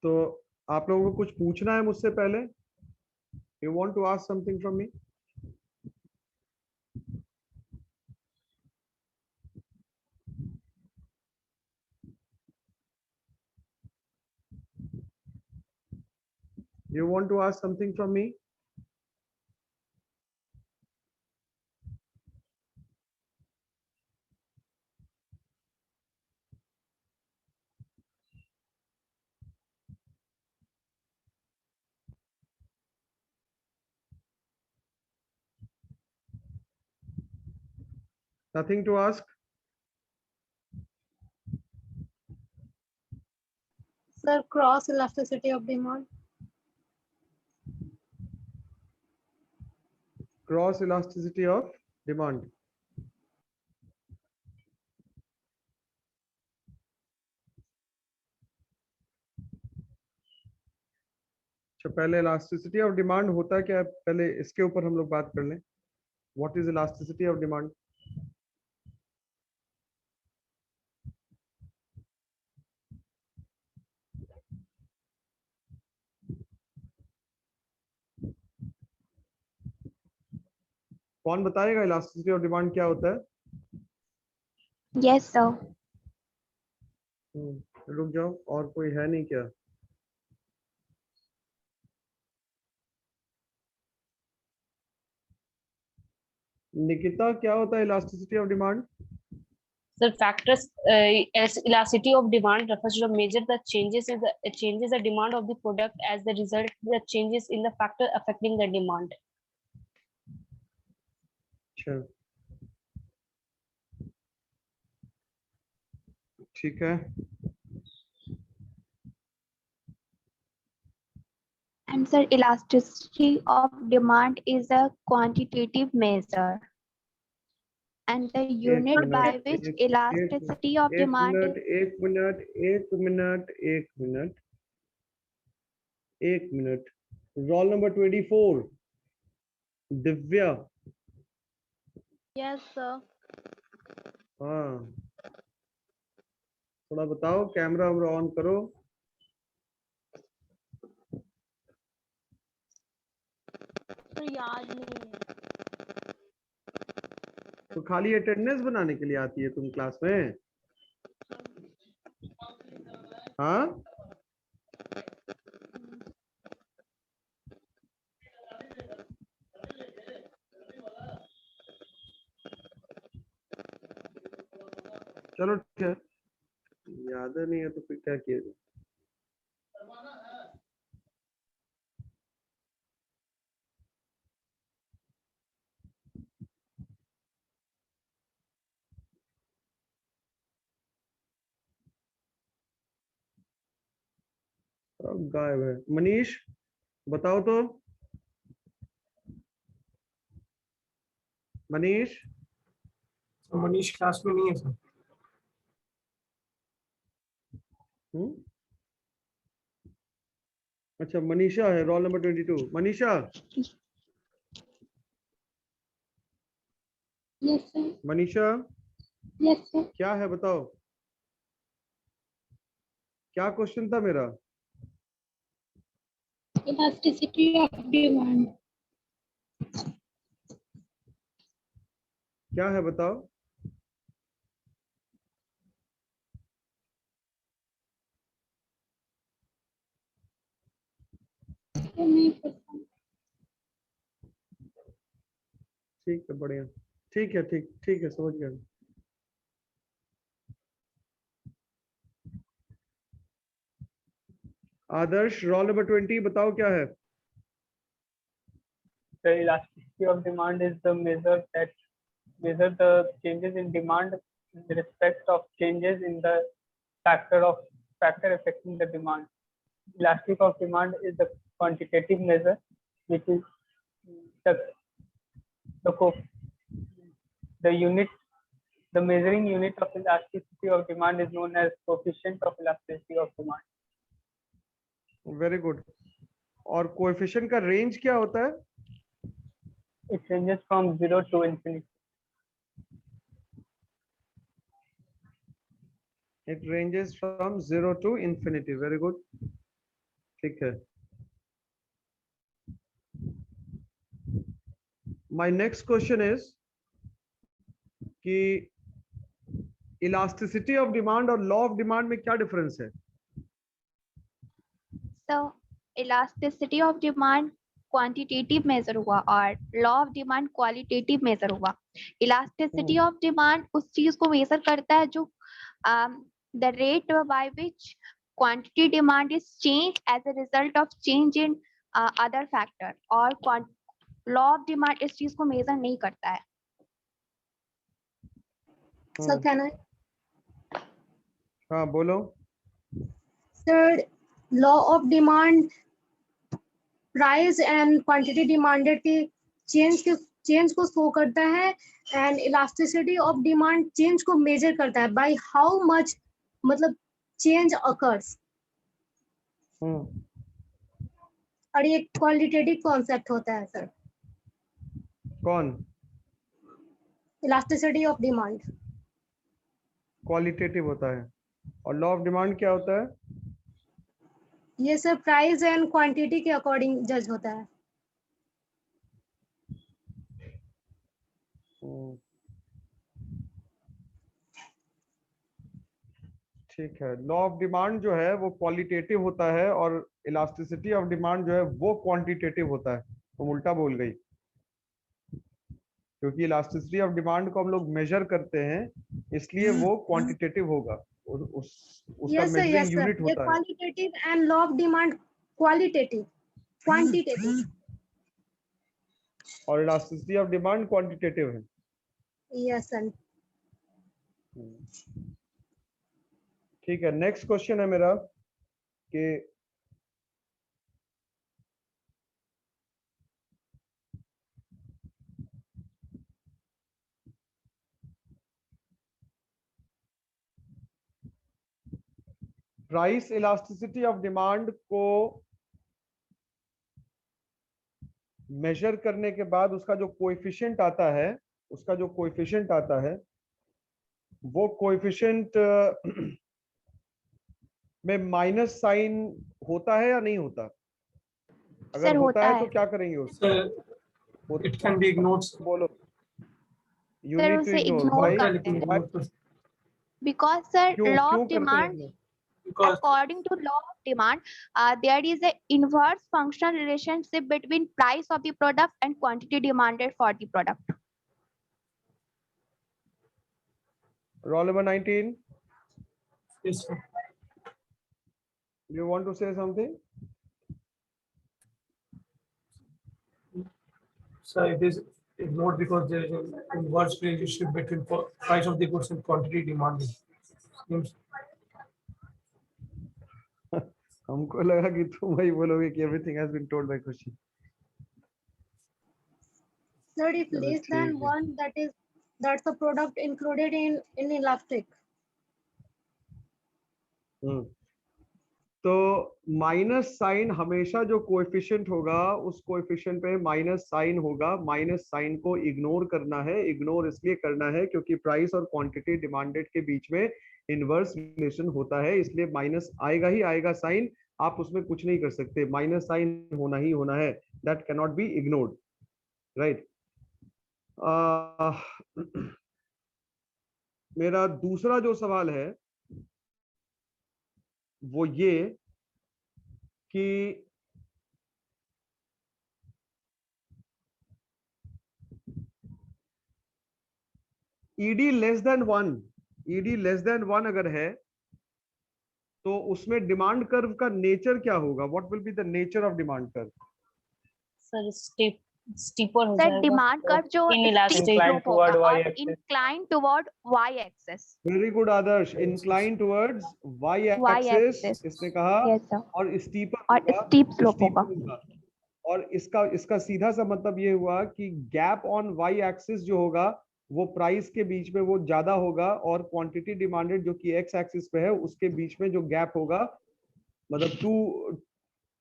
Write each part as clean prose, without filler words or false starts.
तो आप लोगों को कुछ पूछना है मुझसे पहले? You want to ask something from me? You want to ask something from me? Nothing to ask? Sir, cross elasticity of demand. Cross elasticity of demand. अच्छा, पहले इलास्टिसिटी ऑफ डिमांड होता क्या है, पहले इसके ऊपर हम लोग बात कर लें. What is elasticity of demand? कौन बताएगा इलास्टिसिटी ऑफ डिमांड क्या होता है? Yes, sir. रुक जाओ, और कोई है नहीं क्या? निकिता, क्या होता है elasticity of demand? The factors elasticity of demand refers to measure the changes the demand of the product as the result the changes in the factor affecting the demand. अच्छा, ठीक है. And sir, elasticity of demand is a quantitative measure. And the unit minute, by which elasticity of एक demand minute, is एक minute, एक minute, एक minute, एक minute. Roll number 24, Divya. Yes, sir. हाँ, थोड़ा बताओ, कैमरा वैमरा ऑन करो. तो याद नहीं है. तो खाली अटेंडेंस बनाने के लिए आती है तुम क्लास में? हाँ, चलो ठीक है, याद नहीं है तो फिर क्या किया जाए. अब गायब है. मनीष, बताओ तो. मनीष, मनीष क्लास में नहीं है सर. अच्छा, मनीषा है, roll number 22. Manisha, yes sir. Manisha, Yes sir. क्या है बताओ, क्या क्वेश्चन था मेरा? Elasticity of demand. क्या है बताओ. ठीक है, बढ़िया. ठीक है, ठीक ठीक है, समझ गया. आदर्श, रोल नंबर 20, बताओ क्या है. The elasticity of demand is the measure that measure the changes in demand in respect of changes in the factor affecting the demand. Elastic of demand is the quantitative measure, which is the the, the unit the measuring unit of elasticity of demand is known as coefficient of elasticity of demand. Very good. और coefficient का range क्या होता है? It ranges from 0 to infinity. It ranges from 0 to infinity. Very good. ठीक है। My next question is कि elasticity of demand और law of demand में क्या डिफरेंस है? So elasticity of demand quantitative measure हुआ और law of demand qualitative measure हुआ। इलास्टिसिटी ऑफ डिमांड उस चीज को मेजर करता है जो the rate by which quantity demand is change as a result of change in other factor, और लॉ ऑफ डिमांड इस चीज को मेजर नहीं करता है। Sir, can I? हाँ बोलो। Sir, law of demand price and quantity demanded के चेंज को शो करता है, and elasticity of demand change को मेजर करता है बाय हाउ मच मतलब चेंज अकर्स। और ये क्वालिटेटिव कॉन्सेप्ट होता है सर, कौन? Elasticity of demand. क्वालिटेटिव होता है। और लॉ ऑफ डिमांड क्या होता है? ये सर प्राइस एंड क्वांटिटी के अकॉर्डिंग जज होता है। ठीक है। लॉ ऑफ डिमांड जो है वो क्वालिटेटिव होता है और इलास्टिसिटी ऑफ डिमांड जो है वो क्वांटिटेटिव होता है। तुम उल्टा बोल गई, क्योंकि इलास्टिसिटी ऑफ डिमांड को हम लोग मेजर करते हैं इसलिए वो क्वांटिटेटिव होगा। उसका मेजरिंग यूनिट होता है। Qualitative and law of demand quantitative और इलास्टिसिटी ऑफ डिमांड क्वांटिटेटिव है। Yes sir. ठीक है। नेक्स्ट क्वेश्चन है मेरा कि प्राइस इलास्टिसिटी ऑफ डिमांड को मेजर करने के बाद उसका जो कोएफिशिएंट आता है, वो कोएफिशिएंट में माइनस साइन होता है या नहीं होता? अगर होता है तो क्या करेंगे उसको? It can be ignored. बोलो। You Sir, need to उसे ignore. ignore Why? करते हैं। Why? Because sir, क्यों law क्यों of करते हैं demand, ignore? Because according to law of demand, there is a inverse functional relationship between price of the product and quantity demanded for the product. Roll number 19. yes, sir. You want to say something? So it is ignored because there is an inverse relationship between price of the goods and quantity demanded. Seems हमको लगा कि तुम वही बोलोगे कि everything has been told by Khushi. Sir, if चलो less ठीक than है। one, that's a product included in elastic. तो माइनस साइन हमेशा जो कोएफिशिएंट होगा उस कोएफिशिएंट पे माइनस साइन होगा। माइनस साइन को इग्नोर करना है। इग्नोर इसलिए करना है क्योंकि प्राइस और क्वांटिटी डिमांडेड के बीच में इनवर्स रिलेशन होता है, इसलिए माइनस आएगा ही आएगा साइन। आप उसमें कुछ नहीं कर सकते, माइनस साइन होना ही होना है। That can not be ignored, right. मेरा दूसरा जो सवाल है वो ये कि ईडी लेस देन वन अगर है तो उसमें डिमांड कर्व का नेचर क्या होगा? What will be the nature of demand curve? Sir steeper हो Sir, जाएगा। demand curve जो Inelastic. steep Inclined slope होगा toward और y-axis. inclined toward y-axis. Very good Adarsh. Incline towards Y axis Y-axis. इसने कहा, Yes sir. और steeper और steep slope होगा। और इसका सीधा सा मतलब ये हुआ कि गैप ऑन वाई एक्सिस जो होगा वो प्राइस के बीच में वो ज्यादा होगा, और क्वांटिटी डिमांडेड जो कि एक्स एक्सिस पे है उसके बीच में जो गैप होगा, मतलब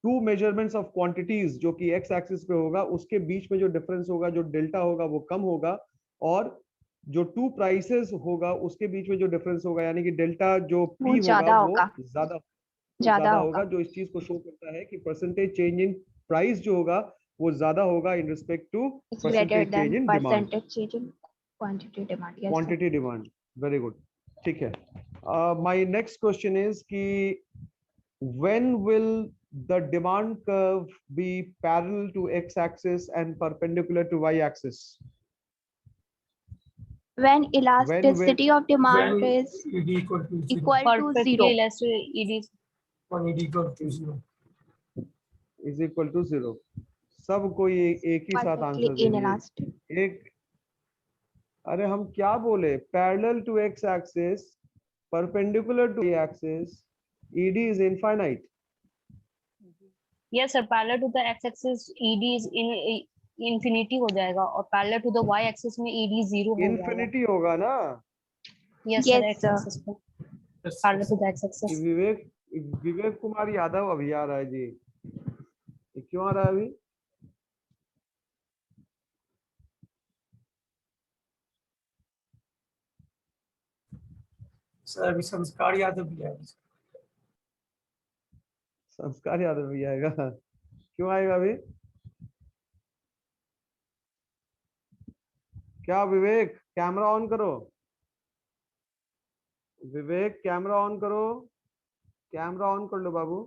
टू मेजरमेंट्स ऑफ क्वांटिटीज जो कि एक्स एक्सिस पे होगा उसके बीच में जो डिफरेंस होगा, जो डेल्टा होगा वो कम होगा, और जो टू प्राइसेस होगा उसके बीच में जो डिफरेंस होगा यानी कि डेल्टा जो वो पी ज्यादा होगा वो होगा। ज्यादा। ज्यादा ज्यादा होगा। होगा, जो इस चीज को शो करता है कि परसेंटेज चेंज इन प्राइस जो होगा वो ज्यादा होगा in respect to It's greater percentage change than in demand, percentage change in quantity demand. Yes, sir. Quantity demand. Very good, ठीक है। माय नेक्स्ट क्वेश्चन इज कि when will the demand curve be parallel to x axis and perpendicular to y axis? When elasticity of demand When is ED equal to 0. equal to Perfectly zero. elastic ED. When ED equal to 0. is equal to 0। सबको ये एक ही साथ Perfectly answer दीजिए। inelastic. एक, अरे हम क्या बोले, parallel to X axis, perpendicular to y axis, ED is infinite। Yes, sir. Parallel to the x-axis, ED is in infinity हो जाएगा और parallel to the y-axis में ED 0 हो जाएगा। इन्फिनिटी होगा ना। Yes, sir. Yes, sir. X-axis पे Yes, parallel yes. to the x-axis. विवेक विवेक कुमार यादव अभी आ रहा है जी, ये क्यों आ रहा है अभी? सर अभी संस्कार यादव भी है। संस्कार यादव भी आएगा, क्यों आएगा अभी? क्या विवेक, कैमरा ऑन करो, विवेक कैमरा ऑन करो, कैमरा ऑन कर लो बाबू,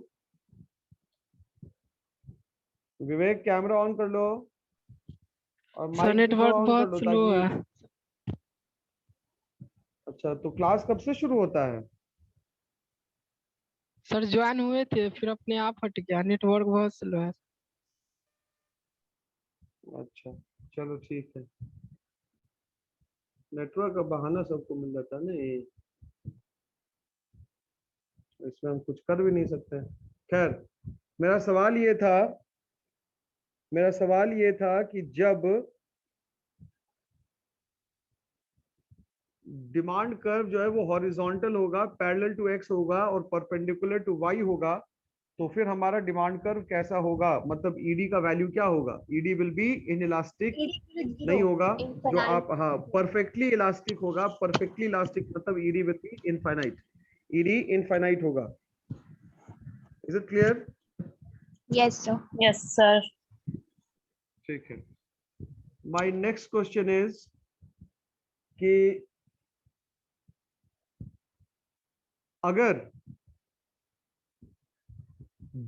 विवेक कैमरा ऑन कर लो और माइक भी नेटवर्क ऑन कर बहुत लो स्लो ताकि। है। अच्छा, तो क्लास कब से शुरू होता है? सर ज्वाइन हुए थे फिर अपने आप हट गया, नेटवर्क बहुत स्लो है। अच्छा चलो ठीक है, नेटवर्क का बहाना सबको मिल जाता है ना, ये इसमें हम कुछ कर भी नहीं सकते। खैर, मेरा सवाल ये था, मेरा सवाल ये था कि जब डिमांड कर्व जो है वो हॉरिजॉन्टल होगा, पैरेलल टू एक्स होगा और परपेंडिकुलर टू वाई होगा, तो फिर हमारा डिमांड कर्व कैसा होगा, मतलब ईडी का वैल्यू क्या होगा? ईडी विल बी इनइलास्टिक नहीं होगा, जो आप, हाँ परफेक्टली इलास्टिक होगा। परफेक्टली इलास्टिक मतलब ED will be infinite, ED infinite होगा। Is it clear? Yes, sir. Yes, sir. ठीक है। माय नेक्स्ट क्वेश्चन इज कि अगर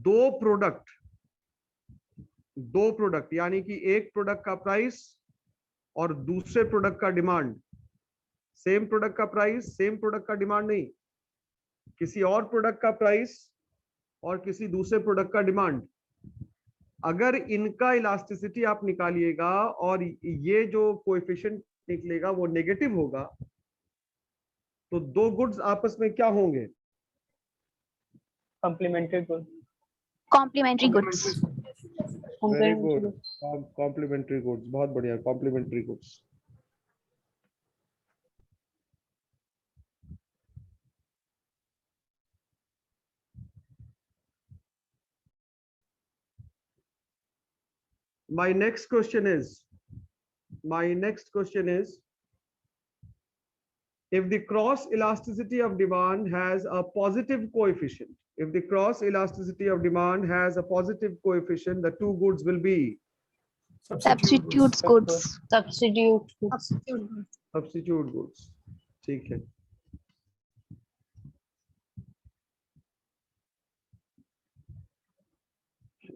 दो प्रोडक्ट यानी कि एक प्रोडक्ट का प्राइस और दूसरे प्रोडक्ट का डिमांड, सेम प्रोडक्ट का प्राइस सेम प्रोडक्ट का डिमांड नहीं, किसी और प्रोडक्ट का प्राइस और किसी दूसरे प्रोडक्ट का डिमांड, अगर इनका इलास्टिसिटी आप निकालिएगा और ये जो कोएफिशिएंट निकलेगा वो नेगेटिव होगा, तो दो गुड्स आपस में क्या होंगे? Complementary goods. Complementary goods. Very good, complementary goods, बहुत बढ़िया, complementary goods. My next question is, if the cross elasticity of demand has a positive coefficient, if the cross elasticity of demand has a positive coefficient, the two goods will be Substitute goods. Substitute. substitute goods। ठीक है,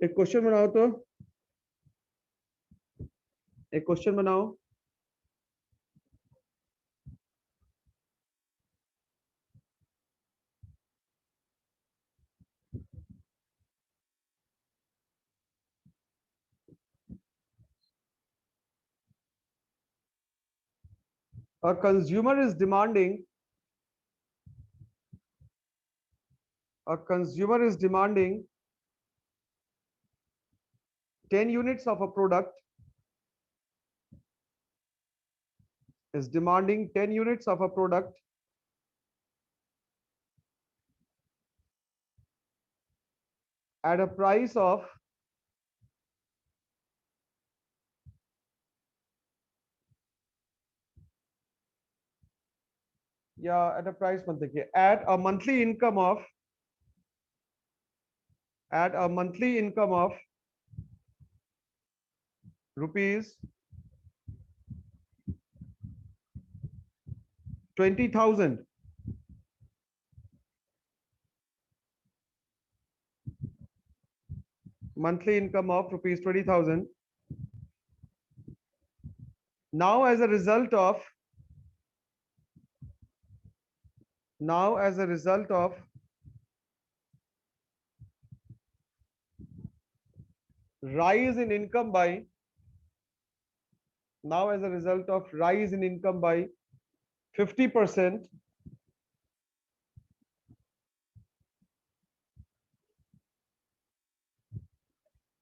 एक question बनाओ, तो एक question बनाओ। A consumer is demanding 10 units of a product, is demanding 10 units of a product at a price of at a price मत देखिए, at a monthly income of at a monthly income of rupees 20,000, monthly income of rupees 20,000. Now as a result of rise in income by 50%,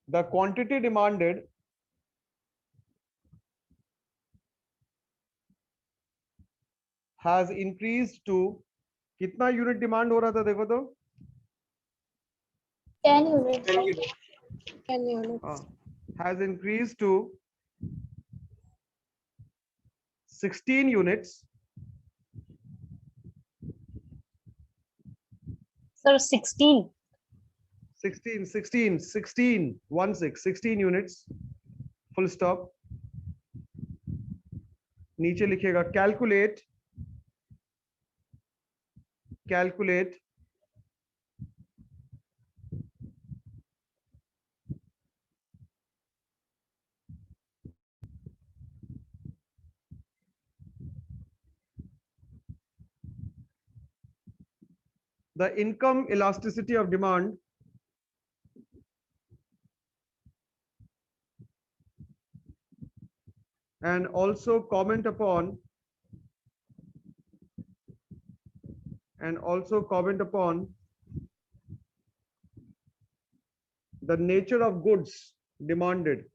the quantity demanded has increased to, कितना unit demand हो रहा था देखो तो 10 units. 10 units. 10 units. has increased to 16 units. Sir, 16. 16 units, full stop. नीचे लिखेगा calculate the income elasticity of demand and also comment upon the nature of goods demanded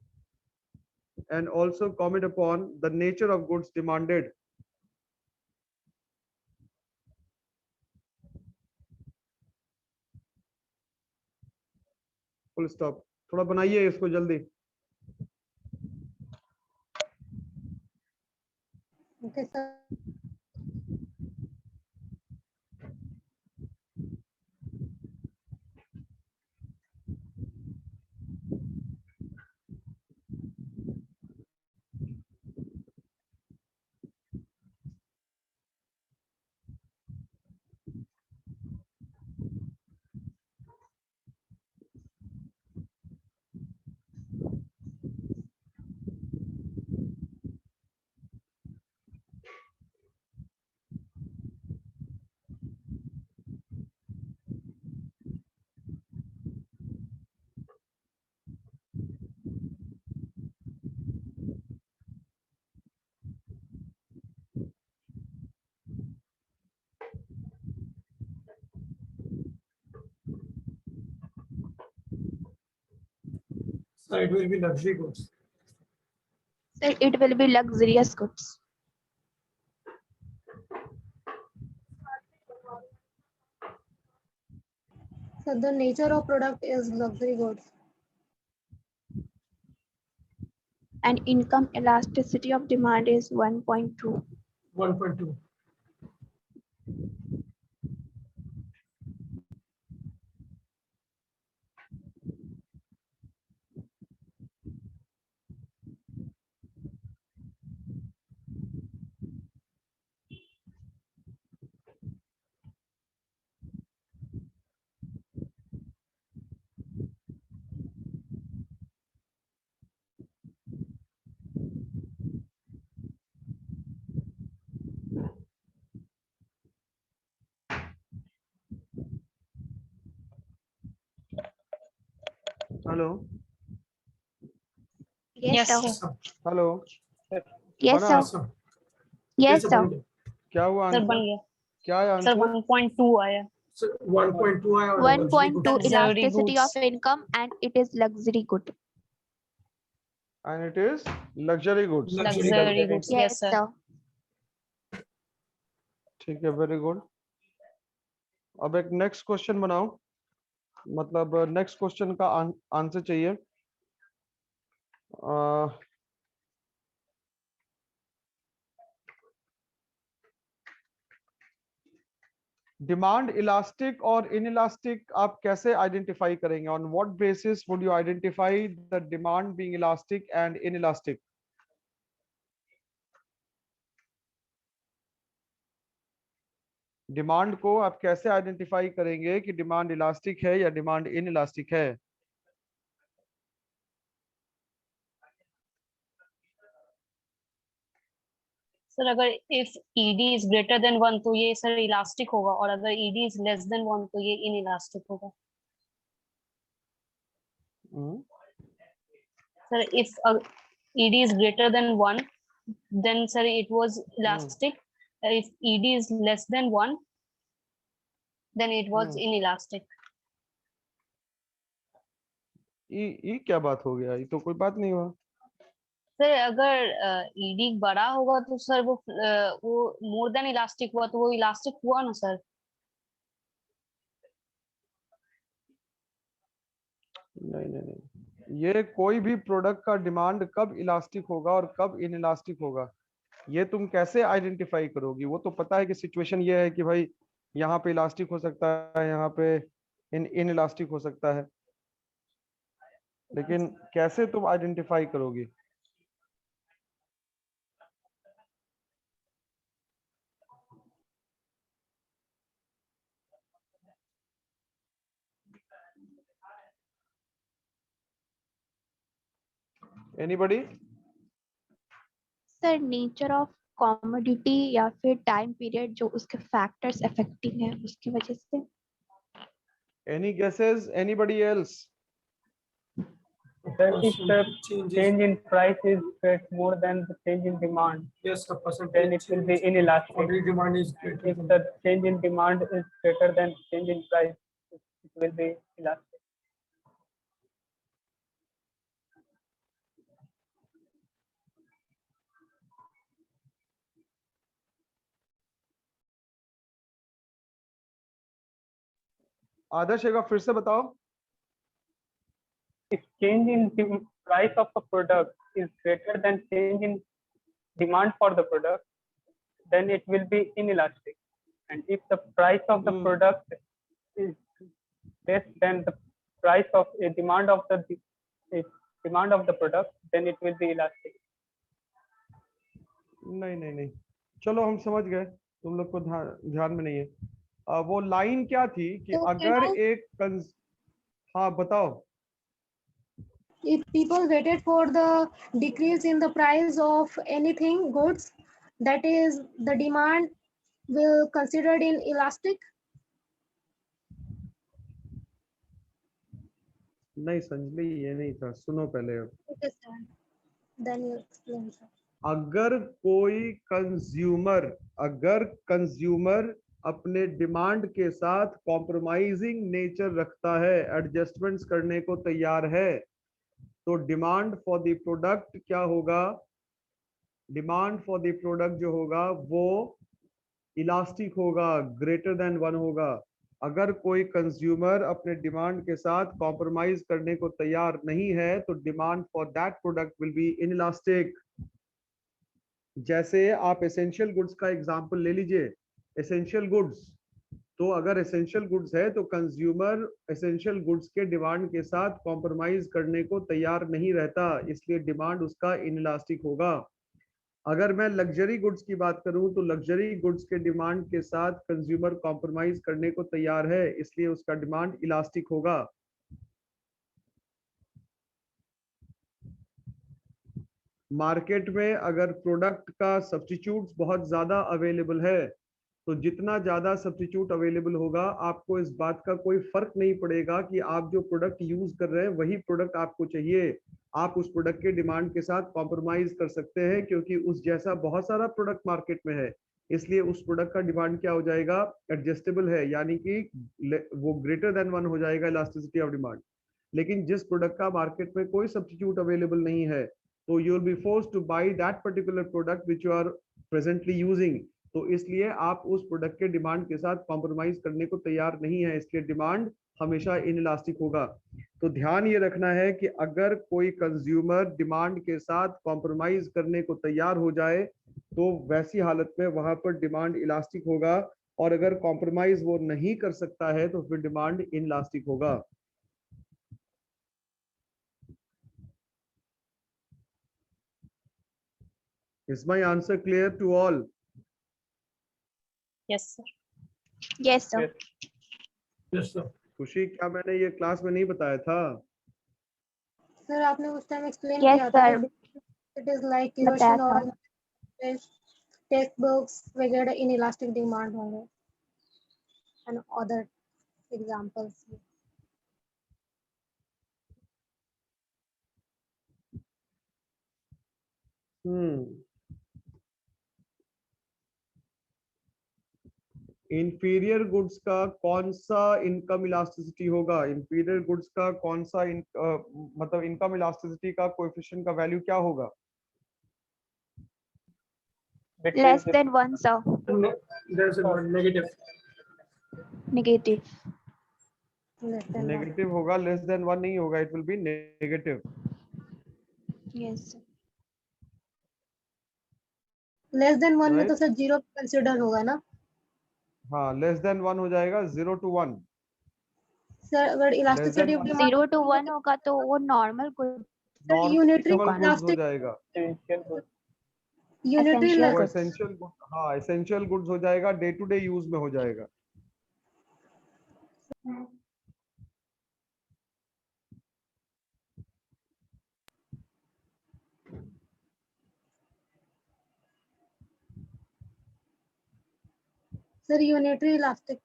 full stop. थोड़ा बनाइए इसको जल्दी. Okay, sir. So it will be luxury goods. Sir, it will be luxurious goods. So the nature of product is luxury goods. And income elasticity of demand is 1.2. 1.2. Hello. Yes, sir. Yes, sir. Hello. Yes, बना? sir. Yes, sir. Yes, sir, sir. बन गया. क्या हुआ Sir, answer? बन गया. क्या है Sir, answer? 1.2 आया. So 1.2 आया और 1.2 Luxury elasticity goods. of income, and it is luxury good. And it is luxury goods. Luxury goods. Yes, sir. sir. ठीक है, वेरी गुड. अब एक नेक्स्ट क्वेश्चन बनाओ, मतलब नेक्स्ट क्वेश्चन का आंसर चाहिए. डिमांड इलास्टिक और इनइलास्टिक आप कैसे आइडेंटिफाई करेंगे? On what basis would you identify the demand being elastic and inelastic? Demand को आप कैसे आइडेंटिफाई करेंगे कि डिमांड इलास्टिक है या डिमांड इनइलास्टिक है? सर अगर if ED is greater than 1 तो ये सर इलास्टिक होगा, और अगर ईडी इज लेस देन 1 तो ये इनइलास्टिक होगा। Sir if ED is greater than 1 then sir it was elastic. If ed is less than 1 then it was inelastic. ये क्या बात हो गया? ये तो कोई बात नहीं हुआ। सर अगर ईडी बड़ा होगा तो सर वो मोर देन इलास्टिक हुआ तो वो इलास्टिक हुआ ना सर। नहीं, ये कोई भी प्रोडक्ट का डिमांड कब इलास्टिक होगा और कब इनइलास्टिक होगा ये तुम कैसे आइडेंटिफाई करोगी? वो तो पता है कि सिचुएशन ये है कि भाई यहाँ पे इलास्टिक हो सकता है, यहाँ पे इनइलास्टिक हो सकता है, लेकिन कैसे तुम आइडेंटिफाई करोगी? Anybody? Sir nature of commodity या फिर टाइम पीरियड जो उसके फैक्टर्स अफेक्टिंग है उसकी वजह से। Any guesses? Anybody else? Sir, if the change in price is more than the change in demand, Yes, the then percentage it will be inelastic. quantity demand is greater If than the change in demand is greater than change in price, it will be elastic. आदर्श एक बार फिर से बताओ। If change in the price of a product is greater than change in demand for the product, then it will be inelastic. And if the price of the product is less than the price of a demand of the product, then it will be elastic. नहीं, चलो हम समझ गए, तुम लोग को ध्यान में नहीं है। वो लाइन क्या थी कि तो अगर एक हाँ बताओ। If people waited for the decrease in the price of anything goods, that is the demand will considered in elastic. नहीं संजली, ये नहीं था, सुनो पहले। Okay, sir. Then you explain, sir. अगर कंज्यूमर अपने डिमांड के साथ कॉम्प्रोमाइजिंग नेचर रखता है, एडजस्टमेंट्स करने को तैयार है, तो डिमांड फॉर द प्रोडक्ट क्या होगा? डिमांड फॉर द प्रोडक्ट जो होगा वो इलास्टिक होगा, ग्रेटर देन 1 होगा। अगर कोई कंज्यूमर अपने डिमांड के साथ कॉम्प्रोमाइज करने को तैयार नहीं है तो demand for that product will be inelastic. जैसे आप एसेंशियल गुड्स का एग्जांपल ले लीजिए। एसेंशियल गुड्स, तो अगर एसेंशियल गुड्स है तो कंज्यूमर एसेंशियल गुड्स के डिमांड के साथ कॉम्प्रोमाइज करने को तैयार नहीं रहता, इसलिए डिमांड उसका इनइलास्टिक होगा। अगर मैं लग्जरी गुड्स की बात करूं तो लग्जरी गुड्स के डिमांड के साथ कंज्यूमर कॉम्प्रोमाइज करने को तैयार है, इसलिए उसका डिमांड इलास्टिक होगा। मार्केट में अगर प्रोडक्ट का सब्स्टिट्यूट्स बहुत ज्यादा अवेलेबल है तो जितना ज्यादा सब्स्टिट्यूट अवेलेबल होगा आपको इस बात का कोई फर्क नहीं पड़ेगा कि आप जो प्रोडक्ट यूज कर रहे हैं वही प्रोडक्ट आपको चाहिए। आप उस प्रोडक्ट के डिमांड के साथ कॉम्प्रोमाइज कर सकते हैं क्योंकि उस जैसा बहुत सारा प्रोडक्ट मार्केट में है, इसलिए उस प्रोडक्ट का डिमांड क्या हो जाएगा? एडजस्टेबल है, यानी कि वो ग्रेटर देन 1 हो जाएगा इलास्टिसिटी ऑफ डिमांड। लेकिन जिस प्रोडक्ट का मार्केट में कोई सब्स्टिट्यूट अवेलेबल नहीं है तो you will be forced to buy that particular product which you are presently using, तो इसलिए आप उस प्रोडक्ट के डिमांड के साथ कॉम्प्रोमाइज करने को तैयार नहीं है, इसलिए डिमांड हमेशा इनइलास्टिक होगा। तो ध्यान ये रखना है कि अगर कोई कंज्यूमर डिमांड के साथ कॉम्प्रोमाइज करने को तैयार हो जाए तो वैसी हालत में वहां पर डिमांड इलास्टिक होगा, और अगर कॉम्प्रोमाइज वो नहीं कर सकता है तो फिर डिमांड इनलास्टिक होगा। Is my answer clear to all? Yes, sir. Yes, sir. Yes, sir. खुशी, क्या मैंने ये क्लास में नहीं बताया था? सर आपने उस टाइम एक्सप्लेन Yes, किया था, sir. इट इज लाइक बताया लोशन था। और टेक्स्ट बुक्स वगैरह इन इलास्टिक डिमांड होंगे and other examples. Inferior goods का कौन सा इनकम इलास्टिसिटी होगा? इंफीरियर गुड्स का कौन सा मतलब इनकम इलास्टिसिटी का कोएफिशिएंट का वैल्यू क्या होगा? Less than 1, sir. There's a negative. Negative. Negative होगा, लेस देन 1 नहीं होगा, it will be negative. Yes, sir. Less than 1 में तो Right. सर 0 कंसीडर होगा ना हाँ, लेस देन 1 हो जाएगा, 0 to 1। सर? अगर इलास्टिसिटी ऑफ डिमांड 0 to 1 होगा तो वो normal good unitary normal goods हो इलास्टिक जाएगा, यूनिटरी Essential वो goods. एसेंशियल गुड, हाँ एसेंशियल गुड्स हो जाएगा, डे टू डे यूज में हो जाएगा। Sir unitary elastic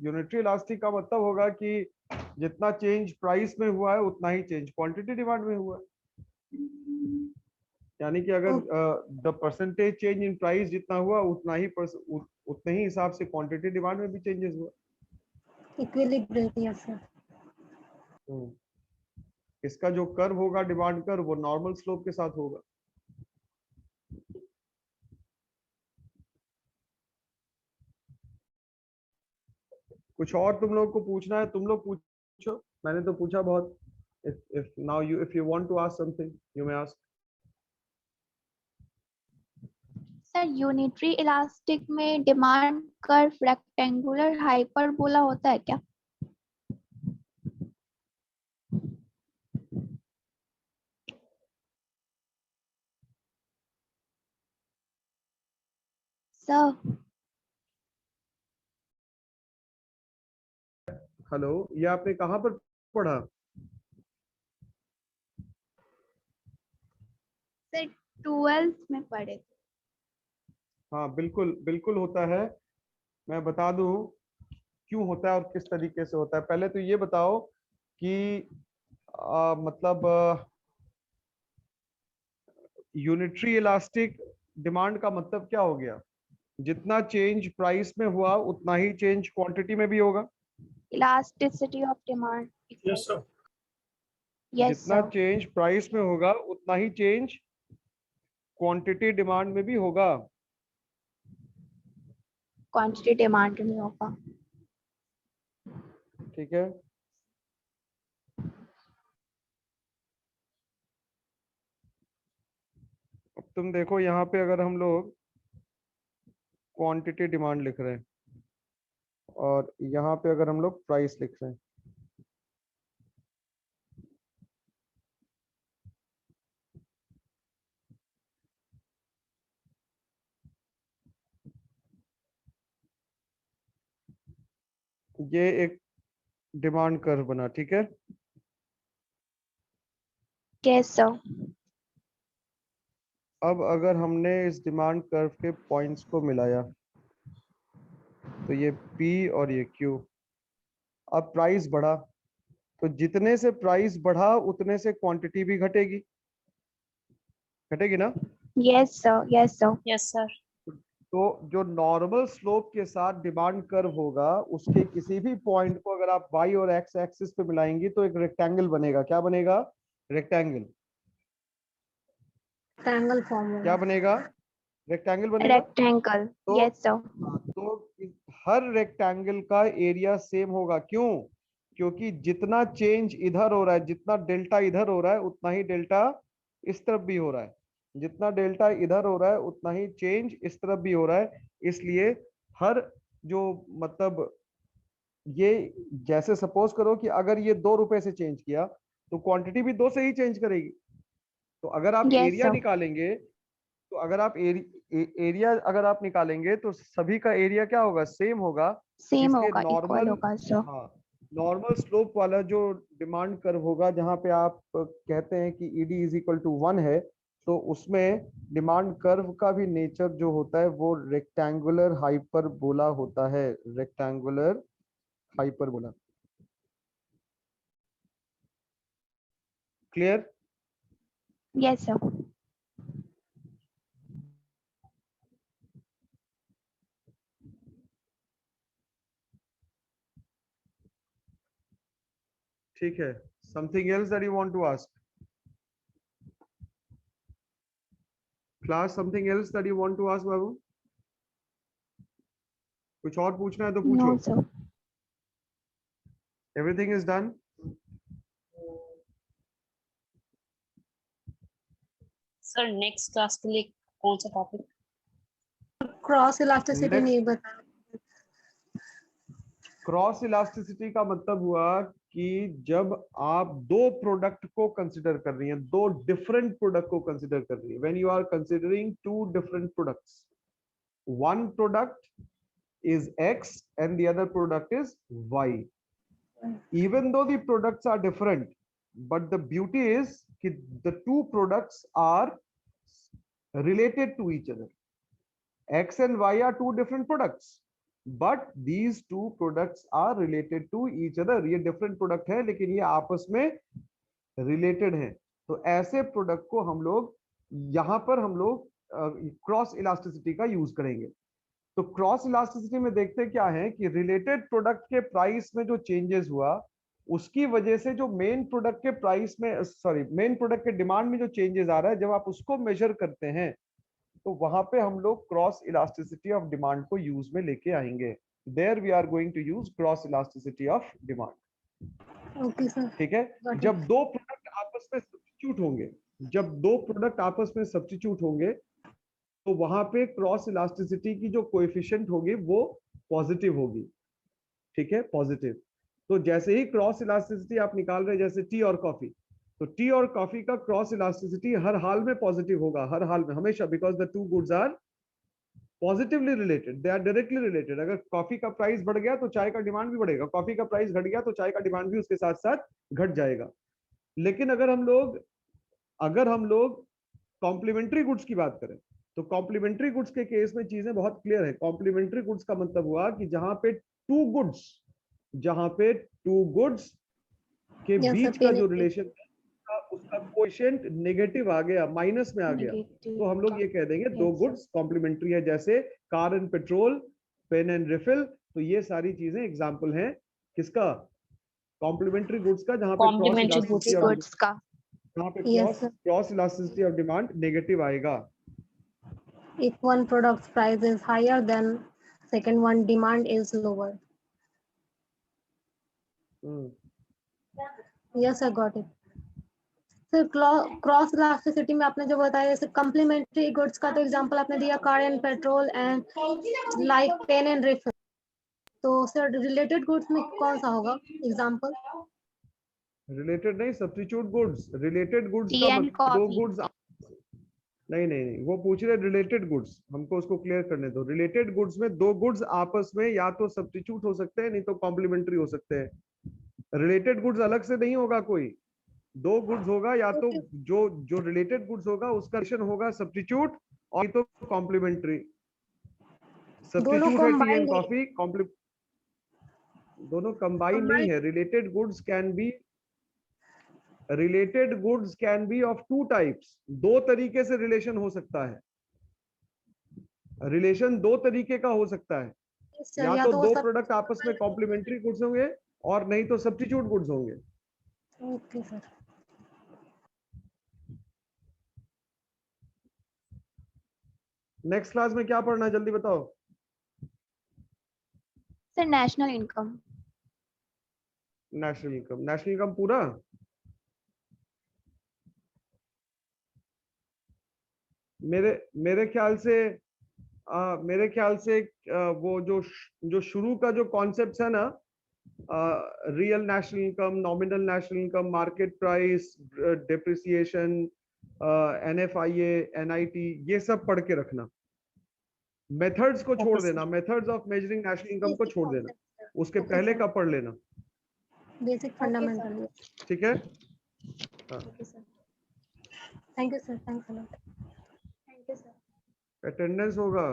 unitary elastic का मतलब होगा कि जितना चेंज प्राइस में हुआ है उतना ही चेंज क्वांटिटी डिमांड में हुआ है। यानी कि अगर the percentage change in price जितना हुआ उतना ही उतने ही हिसाब से क्वांटिटी डिमांड में भी चेंजेस हुआ। इक्विलिब्रिटी है सर। इसका जो कर्व होगा डिमांड कर्व, वो नॉर्मल स्लोप के साथ होगा। कुछ और तुम लोग को पूछना है, तुम लोग पूछो, मैंने तो पूछा बहुत। if you want to ask something you may ask। Sir unitary elastic में डिमांड कर्व रेक्टेंगुलर हाइपरबोला होता है क्या? सर हेलो, ये आपने कहाँ पर पढ़ा? सर 12th में पढ़े थे। हाँ बिल्कुल बिल्कुल होता है। मैं बता दूं क्यों होता है और किस तरीके से होता है। पहले तो ये बताओ कि मतलब यूनिटरी इलास्टिक डिमांड का मतलब क्या हो गया? जितना चेंज प्राइस में हुआ उतना ही चेंज क्वांटिटी में भी होगा। Elasticity of demand. Yes, sir. Yes जितना सर। चेंज प्राइस में होगा उतना ही चेंज क्वांटिटी डिमांड में भी होगा। क्वांटिटी डिमांड नहीं होगा। ठीक है, अब तुम देखो यहाँ पे अगर हम लोग क्वांटिटी डिमांड लिख रहे हैं और यहाँ पे अगर हम लोग प्राइस लिख रहे हैं, ये एक डिमांड कर्व बना। ठीक है, यस सर। अब अगर हमने इस डिमांड कर्व के पॉइंट्स को मिलाया तो ये P और ये Q। अब प्राइस बढ़ा तो जितने से प्राइस बढ़ा उतने से क्वांटिटी भी घटेगी, घटेगी ना? Yes sir, yes sir. Yes, sir. तो जो नॉर्मल स्लोप के साथ डिमांड कर्व होगा उसके किसी भी पॉइंट को अगर आप y और x एक्सिस पे मिलाएंगे तो एक रेक्टेंगल बनेगा। क्या बनेगा? रेक्टेंगल। ट्रायंगल फॉर्म क्या होगा। बनेगा? रेक्टेंगल बनेगा। रेक्टेंगल। तो यस सर। तो हर रेक्टेंगल का एरिया सेम होगा। क्यों? क्योंकि जितना चेंज इधर हो रहा है, जितना डेल्टा इधर हो रहा है उतना ही डेल्टा इस तरफ भी हो रहा है। जितना डेल्टा इधर हो रहा है उतना ही चेंज इस तरफ भी हो रहा है। इसलिए हर जो मतलब ये जैसे सपोज करो कि अगर ये 2 रुपए से चेंज किया तो क्वांटिटी भी 2 से ही चेंज करेगी। तो अगर आप Yes, एरिया sir. निकालेंगे तो अगर आप एरिया अगर आप निकालेंगे तो सभी का एरिया क्या होगा, सेम होगा। Same इसलिए होगा, equal नॉर्मल, होगा, sir. हाँ, नॉर्मल स्लोप वाला जो डिमांड कर्व होगा जहां पे आप कहते हैं कि ईडी इज इक्वल टू 1 है, तो उसमें डिमांड कर्व का भी नेचर जो होता है वो रेक्टेंगुलर हाइपरबोला होता है। Rectangular hyperbola. Clear? Yes, sir. ठीक है, something else that you want to ask class? Something else that you want to ask बाबू? कुछ और पूछना है तो पूछो। No, sir. Everything is done? Sir next class के लिए कौन सा टॉपिक? Cross elasticity Next. नहीं बता। क्रॉस इलास्टिसिटी का मतलब हुआ कि जब आप दो प्रोडक्ट को कंसिडर कर रही हैं, दो डिफरेंट प्रोडक्ट को कंसिडर कर रही है, when you are considering two different products, one product is X and the other product is Y. Even though the products are different, but the beauty is that the two products are related to each other. X and Y are two different products, but these two products are related to each other. ये different product है लेकिन ये आपस में related हैं। तो ऐसे product को हम लोग यहाँ पर हम लोग क्रॉस इलास्टिसिटी का यूज करेंगे। तो क्रॉस इलास्टिसिटी में देखते क्या है कि रिलेटेड प्रोडक्ट के प्राइस में जो चेंजेस हुआ उसकी वजह से जो मेन प्रोडक्ट के प्राइस में, सॉरी, मेन प्रोडक्ट के डिमांड में जो चेंजेस आ रहा है, जब आप उसको मेजर करते हैं तो वहां पे हम लोग क्रॉस इलास्टिसिटी ऑफ डिमांड को यूज में लेके आएंगे। There we are going to use cross elasticity of demand. Okay sir. ठीक है? जब दो प्रोडक्ट आपस में सब्स्टिट्यूट होंगे, जब दो प्रोडक्ट आपस में सब्स्टिट्यूट होंगे तो वहां पे क्रॉस इलास्टिसिटी की जो कोएफिशिएंट होगी वो पॉजिटिव होगी। ठीक है, पॉजिटिव। तो जैसे ही क्रॉस इलास्टिसिटी आप निकाल रहे हैं, जैसे टी और कॉफी, तो टी और कॉफी का क्रॉस इलास्टिसिटी हर हाल में पॉजिटिव होगा, हर हाल में, हमेशा, because the two goods are positively related, they are directly related. अगर कॉफी का प्राइस बढ़ गया तो चाय का डिमांड भी बढ़ेगा, कॉफी का प्राइस घट गया तो चाय का डिमांड भी उसके साथ साथ घट जाएगा। लेकिन अगर हम लोग कॉम्प्लीमेंट्री गुड्स की बात करें तो कॉम्प्लीमेंट्री गुड्स के केस में चीजें बहुत क्लियर है। कॉम्प्लीमेंट्री गुड्स का मतलब हुआ कि जहां पे टू गुड्स के बीच का जो रिलेशन है उसका कोएफिशिएंट नेगेटिव आ गया, माइनस में आ गया, तो हम लोग ये कह देंगे दो गुड्स कॉम्प्लीमेंट्री है। जैसे car and petrol, pen and refill, तो ये सारी चीजें एग्जांपल हैं किसका? कॉम्प्लीमेंट्री गुड्स का, जहां पे cross elasticity of demand negative आएगा। If one product's price is higher than second one, demand is lower. Yes, I got it. Sir cross elasticity में आपने जो बताया, जैसे कम्प्लीमेंट्री गुड्स का तो एग्जांपल आपने दिया car and petrol and like pen and refill, तो सर रिलेटेड गुड्स में कौन सा होगा एग्जांपल? रिलेटेड नहीं, सब्स्टिट्यूट गुड्स। रिलेटेड गुड्स का मतलब दो गुड्स, नहीं, वो पूछ रहे रिलेटेड गुड्स, हमको उसको क्लियर करने दो। रिलेटेड गुड्स में दो गुड्स आपस में या तो सब्स्टिट्यूट हो सकते हैं, नहीं तो कॉम्प्लीमेंट्री हो सकते हैं। रिलेटेड गुड्स अलग से नहीं होगा कोई, दो गुड्स होगा, या तो जो रिलेटेड गुड्स होगा उसका रिलेशन होगा सब्स्टिट्यूट और तो कॉम्प्लीमेंट्री। सब्स्टिट्यूट है टी एंड कॉफी, दोनों कंबाइन नहीं है। Related goods can be of two types, दो तरीके से रिलेशन हो सकता है। रिलेशन दो तरीके का हो सकता है, या तो दो प्रोडक्ट आपस में कॉम्प्लीमेंट्री गुड्स होंगे और नहीं तो सब्स्टिट्यूट गुड्स होंगे। Okay sir. नेक्स्ट क्लास में क्या पढ़ना है जल्दी बताओ। Sir national income. National income पूरा? मेरे ख्याल से वो जो शुरू का जो कॉन्सेप्ट है ना, real national income, nominal national income, market price, depreciation, NFIA, NIT, ये सब पढ़ के रखना। मेथड्स को छोड़ देना, methods of measuring national income को छोड़ देना, उसके पहले का पढ़ लेना। Basic fundamental. ठीक है, thank you sir, thanks a lot. Thank you sir. Attendance होगा।